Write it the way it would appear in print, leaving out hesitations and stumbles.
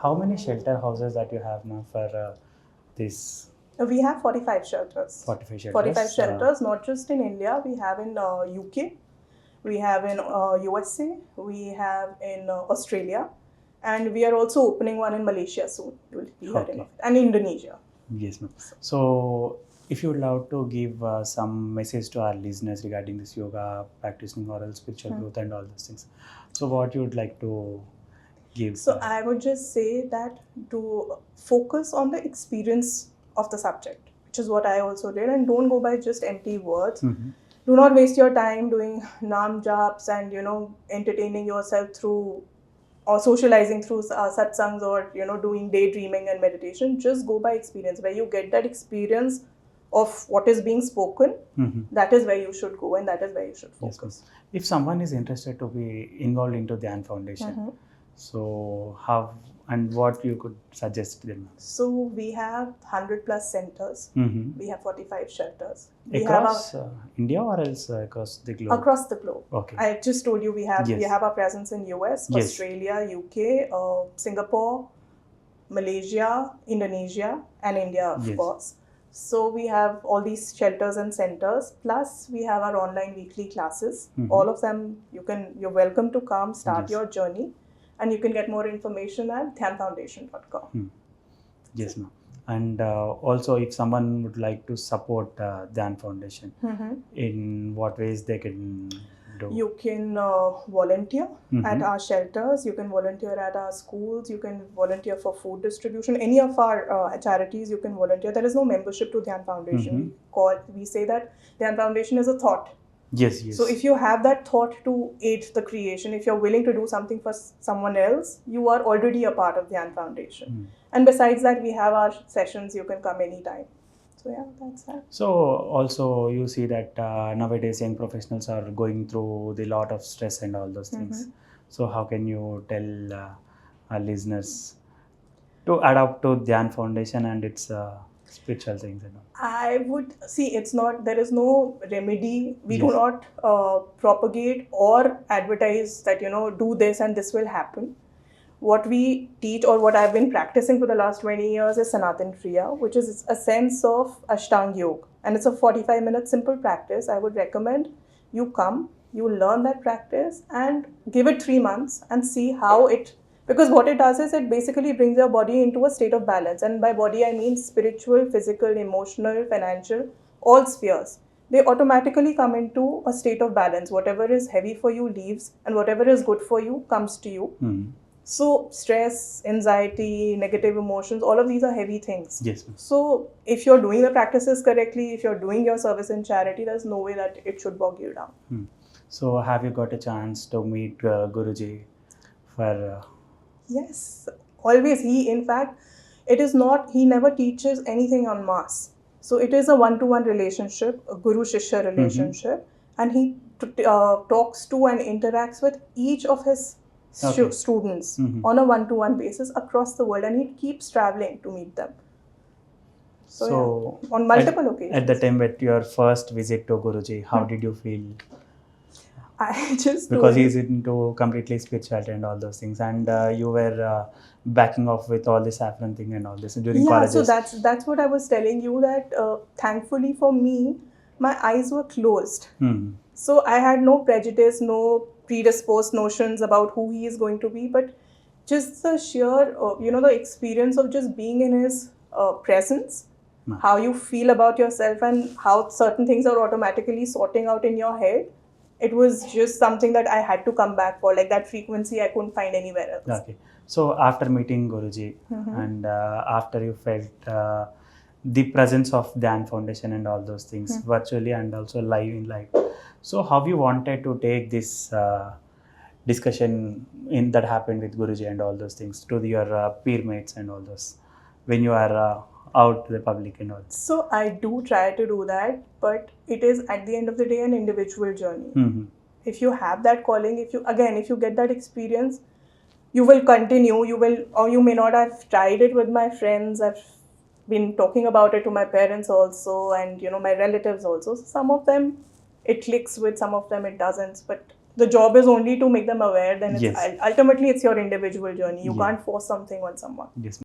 how many shelter houses that you have now for this We have 45 shelters. 45 shelters? 45 shelters, not just in India. We have in UK, we have in USA, we have in Australia, and we are also opening one in Malaysia soon. You will be hearing of it. And Indonesia. Yes, ma'am. So, if you would love to give some message to our listeners regarding this yoga, practicing oral spiritual growth and all those things, so what you would like to give? So I would just say that to focus on the experience of the subject, which is what I also did, and don't go by just empty words. Do not waste your time doing naam japs and entertaining yourself through or socializing through satsangs or doing daydreaming and meditation. Just go by experience. Where you get that experience of what is being spoken, that is where you should go and that is where you should focus. Yes, if someone is interested to be involved into Dhyan Foundation, so how and what you could suggest them? So we have 100 plus centers. We have 45 shelters. Across India or else across the globe? Across the globe. Okay. I just told you we have our presence in US, Australia, UK, Singapore, Malaysia, Indonesia, and India, of course. So we have all these shelters and centers. Plus we have our online weekly classes. All of them you're welcome to come, start your journey. And you can get more information at dhyanfoundation.com. Yes, ma'am. And also, if someone would like to support Dhyan Foundation, in what ways they can do? You can volunteer at our shelters. You can volunteer at our schools. You can volunteer for food distribution. Any of our charities, you can volunteer. There is no membership to Dhyan Foundation. We say that Dhyan Foundation is a thought. Yes. So if you have that thought to aid the creation, if you're willing to do something for someone else, you are already a part of Dhyan Foundation. And besides that, we have our sessions. You can come anytime. So yeah, that's that. So also you see that nowadays young professionals are going through the lot of stress and all those things. So how can you tell our listeners to adapt to Dhyan Foundation and its spiritual things and all? I would see there is no remedy. We do not propagate or advertise that do this and this will happen. What we teach or what I've been practicing for the last 20 years is Sanatan Kriya, which is a sense of Ashtanga Yoga, and it's a 45-minute simple practice. I would recommend you come, you learn that practice and give it 3 months and see how it. Because what it does is it basically brings your body into a state of balance. And by body, I mean spiritual, physical, emotional, financial, all spheres. They automatically come into a state of balance. Whatever is heavy for you leaves and whatever is good for you comes to you. So stress, anxiety, negative emotions, all of these are heavy things. Yes. So if you're doing the practices correctly, if you're doing your service in charity, there's no way that it should bog you down. So have you got a chance to meet Guruji for... Yes, always. He never teaches anything en masse. So it is a one-to-one relationship, a guru-shishya relationship. And he talks to and interacts with each of his students on a one-to-one basis across the world. And he keeps traveling to meet them. So on multiple occasions. At the time at your first visit to Guruji, how did you feel? I just because he's into completely spirituality and all those things, and you were backing off with all this saffron thing and all this during colleges. So that's what I was telling you, that thankfully for me, my eyes were closed. So I had no prejudice, no predisposed notions about who he is going to be, but just the sheer, the experience of just being in his presence, how you feel about yourself and how certain things are automatically sorting out in your head. It was just something that I had to come back for, like that frequency I couldn't find anywhere else. Okay. So after meeting Guruji and after you felt the presence of Dhyan Foundation and all those things virtually and also live in life. So how you wanted to take this discussion that happened with Guruji and all those things to your peer mates and all those when you are out to the public and all? So I do try to do that, but it is at the end of the day an individual journey. If you have that calling, if you get that experience, you will continue, you may not have tried it with my friends. I've been talking about it to my parents also and my relatives also. So some of them it clicks with, some of them it doesn't, but the job is only to make them aware, then it's Yes. ultimately it's your individual journey. You Yeah. can't force something on someone. Yes.